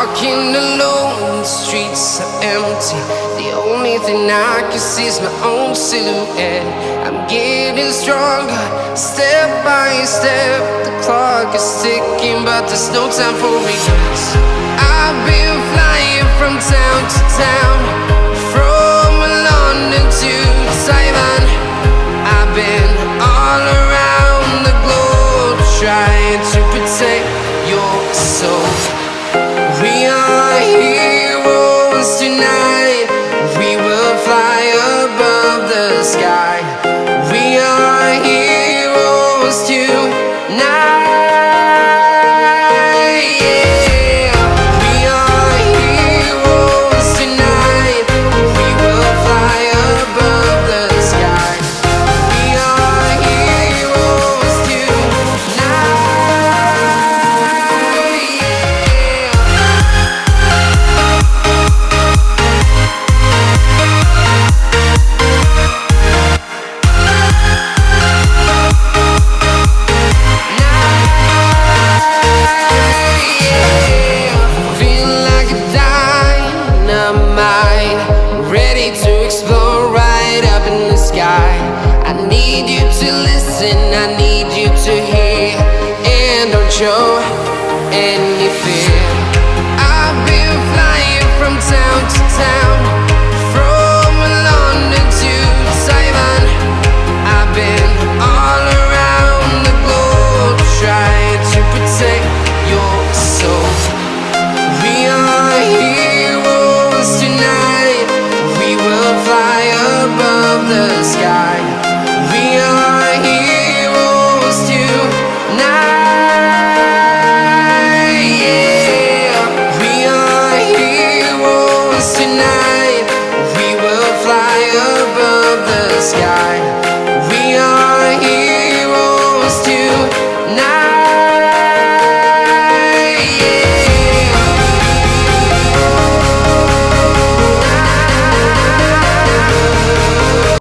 walking alone, the streets are empty. The only thing I can see is my own silhouette. I'm getting stronger, step by step. The clock is ticking, but there's no time for regrets. I've been flying from town to town, from London to Taiwan. I've been all around the globe, trying to protect your soul. We are heroes tonight. We will fly above the sky. We are heroes tonight. Yeah. We are heroes tonight. We will fly above the sky. We are heroes tonight. Ready to explore right up in the sky. I need you to listen, I need you to hear, and don't show. And